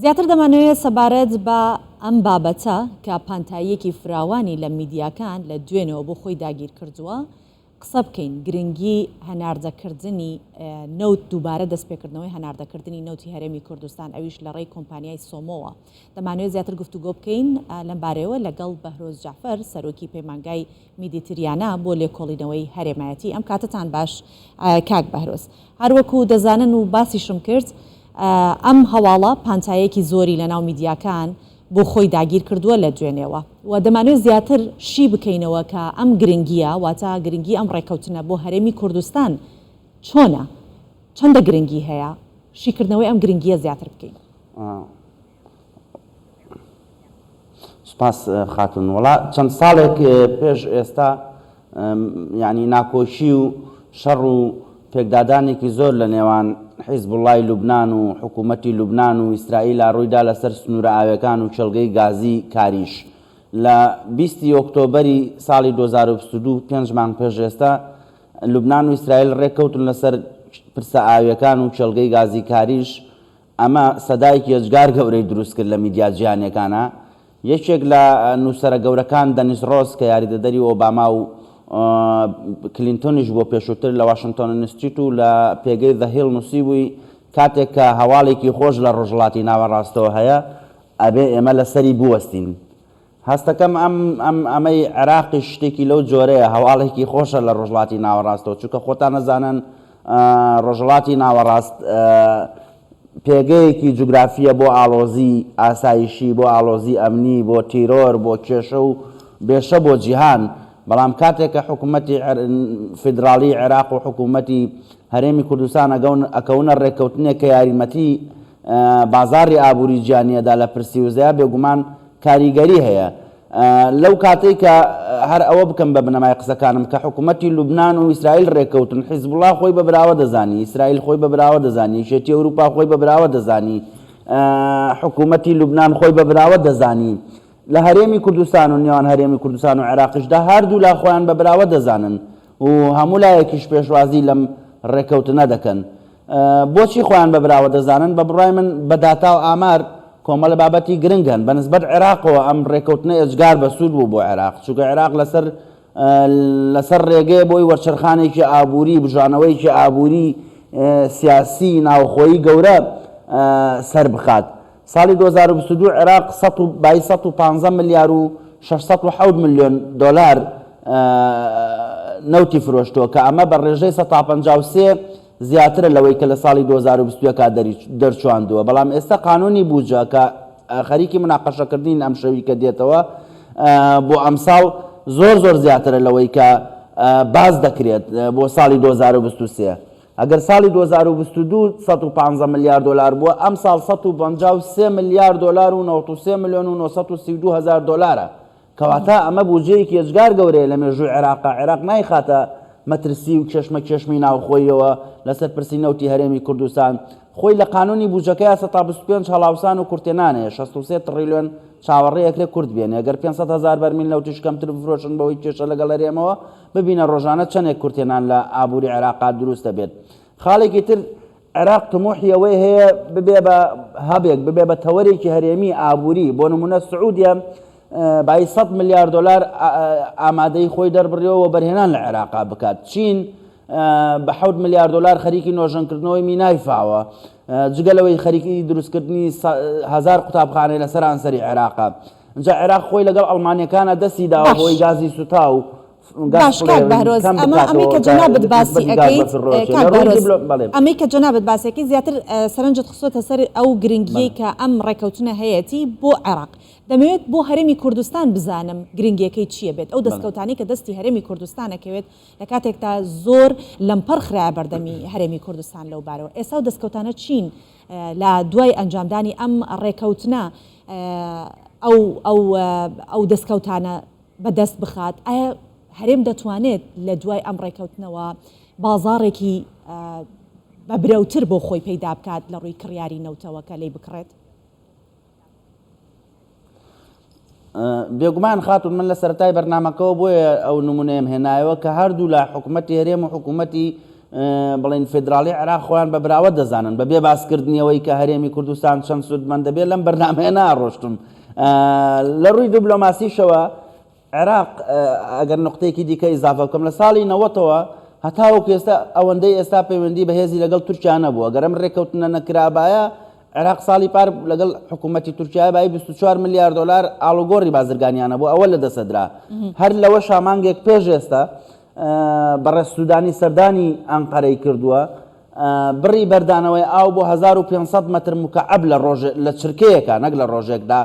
زیاتر دەمانەوێت سەبارەت بە ئەم بابەتە کە پانتاییەکی فراوانی لە میدیاکان لە دوێنەوە بۆ خۆی داگیر کردووە قسە بکەین گرنگی هەناردەکردنی نەوت دووبارە دەستپێکردنەوەی هەناردەکردنی نەوتی هەرێمی کوردستان ئەویش لە ڕێی کۆمپانیای سۆمۆوە دەمانوێت زیاتر گفتوگۆ بکەین لەم بارەوە لەگەڵ بەهرۆز جعفەر سەرۆکی پەیمانگای میدیتریانە بۆ لێکۆڵینەوەی هەرێمایەتی ئەم کاتتان باش کاک بەهرۆز هەروەکو دەزانن و باسیشم کرد ئەم هەواڵە پانتایەکی زۆری لە ناو میدیاکان بۆ خۆی داگیر کردووە لە دوێنێەوە و دەمانوێت زیاتر شی بکەینەوە کە ئەم گرنگیە واتە گرنگی ئەم ڕێکەوتنە بۆ هەرێمی کوردستان چۆنە چەندە گرنگی هەیە شیکردنەوەی ئەم گرنگیە زیاتر بکەین. سپاس خاتون وڵا چەند ساڵێک پێش ئێستا یعنی ناکۆشی و شەڕ و پێکدادانێکی زۆر لە نێوان حیزب وڵای لوبنان و حکوومەتی لوبنان و ئیسرائیل ڕوویدا لەسەر سنوورە ئاویەکان و چێلگەی گازی کاریش لە 20 ئۆکتۆبەری ساڵی 2022 5 مانگ پێش ئێستا لوبنان و ئیسرائیل ڕێککەوتن لەسەر پرسە ئاویەکان و چێلگەی گازی کاریش ئەمە سەدایەکی ئەجگار گەورەی دروست کرد لە میدیا جیهانیەکانە یەکێک لە نووسەرە گەورەکان دەنیس ڕۆز کە یاریدەدەری ئۆباما و کلینتۆنیش بۆ پێشووتر لە واشنگتن ئینستیتیوت و لە پێگەی The Hill نووسی بووی کاتێک کە هەواڵێکی خۆش لە ڕۆژهەڵاتی ناوەڕاستەوە هەیە ئەبێ ئێمە لەسەری بوەستین. هەستەکەم ئەمەی عێراقی شتێکی لەو جۆرەیە هەواڵێکی خۆشە لە ڕۆژهەڵاتی ناوەڕاستەوە چونکە خۆتان نەزانن ڕۆژهەڵاتی ناوەڕاست پێگەیەکی جوگرافیە بۆ ئاڵۆزی ئاسایشی بۆ ئاڵۆزی ئەمنی بۆ تیرۆر بۆ کێشە و بێشە بۆ جیهان بەڵام کاتێککە حکوومەتی فیدراالی عێراق و حکوومەتی هەرێمی کوردستان ئەکەونە ڕێککەوتنێک کە یاریمەتی بازاری ئابووری گیانیەدا لە پرسیوزەیە بێگومان کاریگەری هەیە لەو کاتێک کە هەر ئەوە بکەم بە بنەمای قسەکانم کە حکوومەتی لوبنان و ئیسرائیل ڕێککەوتن حیزب وڵا خۆی بەبراوە دەزانی ئیسرائیل خۆی بەبراوە دەزانی یەکێتی ئەوروپا خۆی بەبراوە دەزانی حکوومەتی لوبنان خۆی بەبراوە دەزانی لە هەرێمی کوردستان و نێوان هەرێمی کوردستان و عێراقیشدا هەردوو لا خۆیان بەبراوە دەزانن و هەموو لایەکیش پێشوازی لەم ڕێککەوتنە دەکەن بۆچی خۆیان بەبراوە دەزانن بە بڕای من بە داتا و ئامار کۆمەڵە بابەتی گرنگن بەنسبەت عێراقەوە ئەم ڕێککەوتنە ئێجگار بەسوود بوو بۆ عێراق چونکە عێراق لەسەر ڕێگەیە بۆی وەرچەرخانێکی ئابووری بژانەوەیکی ئابووری سیاسی ناوخۆیی گەورە سەر بخات ساڵی 2022 عێراق 115 ملیار و 607 میلیۆن دۆلار نەوتی فرۆشتووە کە ئەمە بە ڕێژەی 153 زیاترە لەوەی کە لە ساڵی 2021 دەرچواندووە بەڵام ئێستا قانونی بوجە کە خەریکی مناقەشەکردین ئەم شەوی کە دێتەوە بۆ ئەمساڵ زۆر زیاترە لەوەی کە باز دەکرێت بۆ ساڵی 2023 ئەگەر ساڵی 2022 115 میلیارد دلار بووە ئەم ساڵ 153 میلیارد دلار و 93 میلیۆن و 932 هزار دلارە کەواتە ئەمە بودجەیەکی ئەجگار گەورەیە لە مێژووی عێراق نایخاتە مەترسی و کێشمەی ناوخۆیەوە لەسەر پرسی نەوتی هەرێمی کوردستان خۆی لە قانونی بودجەکەیە 125 هەڵاوسان و کورتێنانەیە 63 تریلیۆن چاوەڕێیەکرێ کورد بێنێ ئەگەر 500 هزار بەرمیل نەوتیش کەمتر بفرۆشن بەوەی کێشە لەگەڵ هەرێمەوە ببینە ڕۆژانە چەندێک کورتێنان لە ئابووری عێراقا دروست دەبێت خاڵێکی تر عێراق تموحی ئەوەی هەیە ببێ بە هەبێک ببێ بە تەوەرێکی هەرێمی ئابووری بۆ نمونە سعودیە بای 100 میلیارد دلار ئامادەی خۆی دەربڕیەوە بەرهێنان لە عێراقا بکات چین بە 7 میلیارد دلار خەریکی نۆژەنکردنەوەی مینای فاوە جگەلەوەی خەریکی دروستکردنی 1000 قوتابخانەی لەسەر ئانسەری عێراقا اینجا عێراق خۆی لەگەڵ ئەڵمانیەکانە دەستی داوە بۆی گازی سوتا و باش کاک بەهرۆز ئەمەی کە جەنابەت باسی ئەەکەیت ئەمەی کە جەنابەت باسیەکەی زیاتر سەرنجت خسۆتە سەر ئەو گرنگیەی کە ئەم ڕێکەوتنە هەیەی بۆ عێراق دەمەوێت بۆ هەرێمی کوردستان بزانم گرنگیەکەی چییە بێت ئەو دەستکەوتانی کە دەستی هەرێمی کوردستانەکەوێت لە کاتێکتا زۆر لەمپەر خراە بەردەمی هەرێمی کوردستان لەو بارەوە ئێستا و دەستکەوتانە چین لە دوای ئەنجامدانی ئەم ڕێکەوتنە ئەو دەستکەوتانە بەدەست بخات ئایا هەرێم دەتوانێت لە دوای ئەم ڕێکەوتنەوە بازاڕێکی بەبرەوتر بۆ خۆی پەیدا بکات لە ڕووی کڕیاری نەوتەوە کە لی بکڕێت بێگومان خاتون من لە سەرەتای بەرنامەکەەوە بۆیە ئەو نمونەیەم هێنایەوە کە هەردوو لە حکوومەتی هەرێم و حکوومەتی بڵێن فێدراڵی عێراق خۆیان بە براوە دەزانن بەبێ باسکردنیەوەی کە هەرێمی کوردستان چەند سوودمەند دەبێت لەم بەرنامەیە ناڕۆشتم لە ڕووی دیبلۆماسیشەوە عێراق ئەگەر نقطەیەکی دیکە ئیزافە بکەم لە ساڵی 90ەوە هەتاوەکو ئێستا ئەوەندەی ئێستا پەیوەندی بەهێزی لەگەڵ تورکیا نەبووە گەرم ڕێکەوتنە نەکرابایە عێراق ساڵی پار لەگەڵ حکوومەتی تورکیا بای 24 میلیارد دلار ئاڵوگۆڕی بازرگانیانە بوو ئەوە لە دەسەدرا هەر لەوە شامانگێک پێش ئێستا بەڕێز سوودانی سەردانی ئەنقەرەی کردووە بڕی بەردانەوەی ئاو بۆ 1500 مەتر مکعب لە چرکەیەکە نەک لە ڕۆژێکدا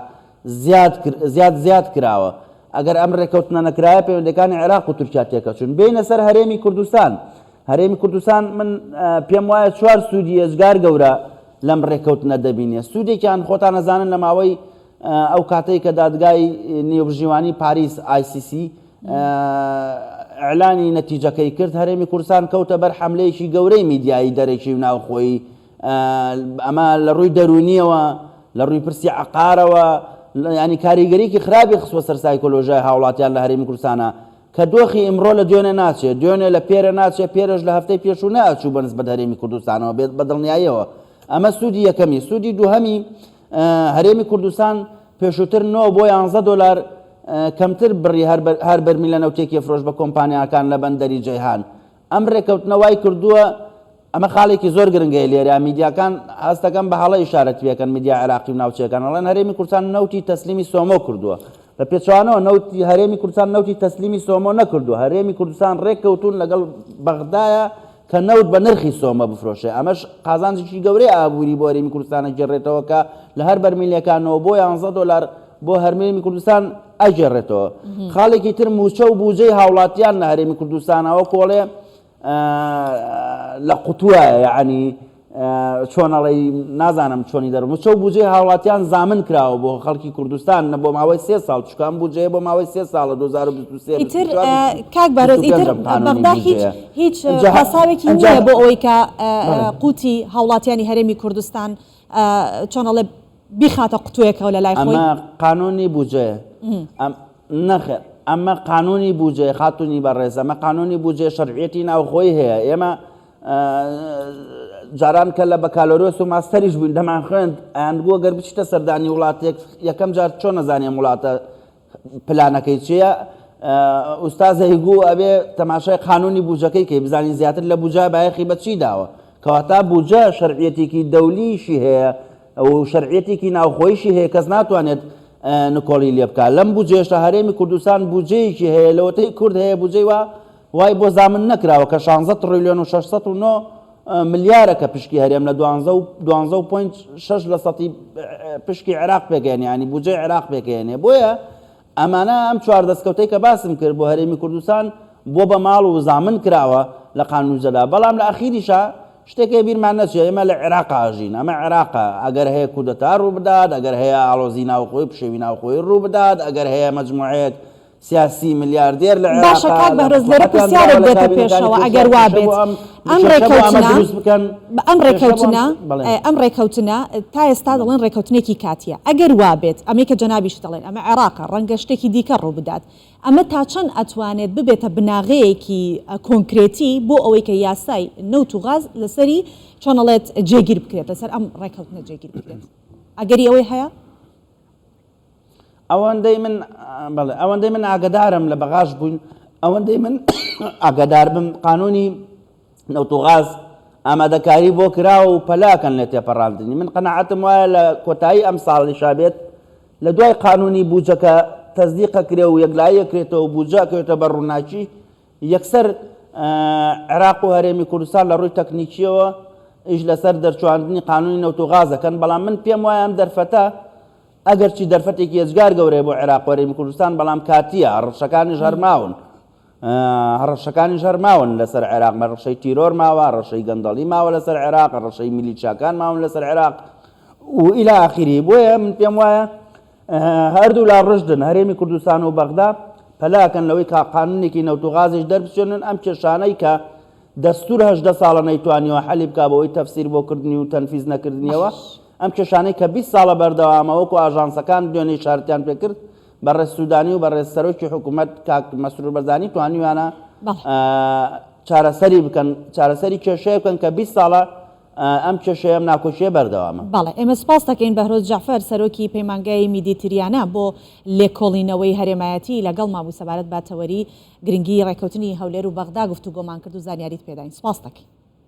زیاد کراوە ئەگەر ئەم ڕێکەوتنە نەکرایە پەیوەندەکانی عێراق و تورکیا تێکەچوون بینە سەر هەرێمی کوردستان من پێم وایە 4 سوودی ئێزگار گەورە لەم ڕێکەوتنە دەبینێ سوودێکیان خۆتان نەزانن لە ماوەی ئەو کاتەی کە دادگای نێوژیوانی پاریس ICC ئەعلانی نەتیجەکەی کرد هەرێمی کوردستان کەوتە بەر حەملەیەکی گەورەی میدیایی دەرەکی و ناوخۆی ئەمە لە ڕووی دەرونیەوە لە ڕووی پرسی عقارەوە ینی کاریگەریکی خراپی خستوە سەر سایکۆلۆژیای هاوڵاتیان لە هەرێمی کوردستانە کە دۆخی ئیمڕۆ لە دوێنێ ناچێت دوێنێ لە پێرە ناچێت پێرەش لە هەفتەی پێشوو ناچوو بەنسبەت هەرێمی کوردستانەوە بێت بە دڵنیاییەوە ئەمە سوودی یەکەمی سوودی دووهەمی هەرێمی کوردستان پێشووتر 9 بۆ 11 دلار کەمتر بڕی هەر بەرمیل لە نەوتێکی فرۆش بە کۆمپانیاکان لە بەندەری جەیهان ئەم ڕێکەوتنە وای کردووە ئەمە خاڵێکی زۆر گرنگەیە لێرە میدیاکان هەستەکەم بە هەڵە ئیشارەت پێکەن میدیا عێراقی و ناوچەکان ئەڵێن هەرێمی کوردستان نەوتی تەسلیمی سۆمۆ کردووە بە پێچوانەوە نەوتی هەرێمی کوردستان نەوتی تەسلیمی سۆمۆ نەکردووە هەرێمی کوردستان ڕێککەوتون لەگەڵ بەغدایە کە نەوت بە نرخی سۆمە بفرۆشێ ئەمەش قازانجێکی گەورەی ئابووری بۆ هەرێمی کوردستانە گێڕێتەوە کە لە هەر بەرمیلەکانەوە بۆ 11 دلار بۆ هەرێمی کوردستان ئەجێڕێتەوە خاڵێکی تر موچە و بوجەی هاوڵاتیان لە هەرێمی کوردستانەوە کۆڵێ لە قوتووە یعنی چۆنەڵی نازانم چۆنی دەر موچە و بوجەی هاوڵاتیان زامن کراوە بۆ خەڵکی کوردستان بۆ ماوەی 3 ساڵ چکان بوجەیە بۆ ماوەی 3 ساڵە 2023 ئیتر کاک بارۆز ئیتر بەغدا هیچ هەساوێکی نییە بۆ ئەوەی کە قوتی هاوڵاتیانی هەرێمی کوردستان چۆنەڵێ بیخاتە قوتوویەکەوە لە لای خۆی ئەمە قانونی بوجەیە نەخێر ئەمە قانونی بوجێ خاتونی بەڕێز ئەمە قانونی بوجێ شەرعیەتی ناوخۆی هەیە ئێمە جاران کە لە بەکالۆرۆس و ماستەریش بووین دەمان خوێند ئەیانگووە گەر بچیتە سەردانی وڵاتێک یەکەم جار چۆن نەزانێ وڵاتە پلانەکەی چییە ئوستازە هیگوو ئەبێ تەماشای قانونی بوجەکەی کەی بزانین زیاتر لە بوجە بایەخی بەچی داوە کەواتە بوجە شەرعیەتێکی دەولیشی هەیە ئەو شەرعیەتێکی ناوخۆیشی هەیە کەس ناتوانێت نکۆڵی لێ بکات لەم بوجێشە هەرێمی کوردستان بوجەیەکی هەیە لەوەتەی کورد هەیە بوجەی وای بۆ زامن نەکراوە کە 16 تریلیۆن و 609 ملیارە کە پشکی هەرێم لە 12.6 لە سەتی پشکی عێراق پێکەێنێ ینی بوجەی عێراق پێکەێنێ بۆیە ئەمانە ئەم چوار دەستکەوتەی کە باسم کرد بۆ هەرێمی کوردستان بۆ بە ماڵ و زامن کراوە لە قانونجەدا بەڵام لە ئەخیریشە شتێکی بیرمان نەچێت ئێمە لە عێراق ئاژین ئەمە عێراقە ئەگەر هەیە کودەتا ڕوو بدات ئەگەر هەیە ئاڵۆزی ناوخۆی پشێوی ناوخۆی ڕوو بدات ئەگەر هەیە مەجموعەیەک سیاسی میلیاردێر لە عێراق باشە کاک بەهرۆز لێرە پرسیارێک بێتە پێشەوە ئەگەر وا بێت ئەم ڕێکەوتنە تا ئێستا دەڵێن ڕێکەوتنێکی کاتیە ئەگەر وا بێت ئەمەی کە جەنابیش دەڵێن ئەمە عێراقە ڕەنگە شتێکی دیکە ڕوو بدات ئەمە تا چەند ئەتوانێت ببێتە بناغەیەکی کۆنکرێتی بۆ ئەوەی کە یاسای نەوت و غاز لەسەری چۆنەڵێت جێگیر بکرێت لەسەر ئەم ڕێکەوتنە جێگیر بکرێت ئەگەری ئەوەی هەیە ئەوەندەی من ئاگدارم لە بەغاش بووین ئەوەندەی من ئاگدار بم قانونی نەوت و غاز ئامادەکاری بۆ کراوە و پەلاکەن لە تێپەڕاندنی من قەناعەتم وایە لە کۆتایی ئەم ساڵی شابێت لە دوای قانونی بوجەکە تەزدیقە کرێ و یەکلایە کرێتەوە بوجە کەوێتە بە ڕووناچی یەکسەر عێراق و هەرێمی کوردستان لە ڕووی تەکنیکیەوە ئیش لەسەر دەرچواندنی قانونی نەوت و غازەکەن بەڵام من پێم وایە ئەم دەرفەتە ئەگەرچی دەرفەتێکی ێزگار گەورەیە بۆ عێراق و هەرێمی کوردستان بەڵام کاتیە ڕەشەکانیش هەرماون لەسەر عێراق ڕەشەی تیرۆر ماوە ڕەشەی گەندەڵی ماوە لەسەر عێراق ڕەشەی میلیچاکان ماون لەسەر عێراق و ئیلا ئاخری بۆیە من پێم وایە هەردوو لا ڕژدن هەرێمی کوردستان و بەغدا پەلاکەن لەوەی کا قانونێکی نەوت و غازیش دەربچێنن ئەم کێشانەی کە دەستور 18 ساڵە نەیتوانیەوە حەلی بکا بەوەی تەفسیر بۆ کردنی و تەنفیز نەکردنیەوە ئەم کێشانەی کە 20 ساڵە بەردەوامە وەکو ئاژانسەکان دوێنەی شارەتیان پێکرد بەڕێز سوودانی و بەڕێز سەرۆکی حکوومەت کاک مەسرور بەرزانی توانیوانە چارەسەری بکەن چارەسەری کێشەیە بکەن کە 20 ساڵە ئەم کێشەیە ئەم ناکۆشیە بەردەوامە. بەڵێ ئێمە سپاس دەکەین بەهرۆز جەعفەر سەرۆکی پەیمانگای میدیتریانە بۆ لێکۆڵینەوەی هەرێمایەتی لەگەڵ مامۆستا سەبارەت باتەوەری گرنگی ڕێکەوتنی هەولێر و بەغدا گفتوگۆمان کرد و زانیاریت پێداین. سپاس دەکەین.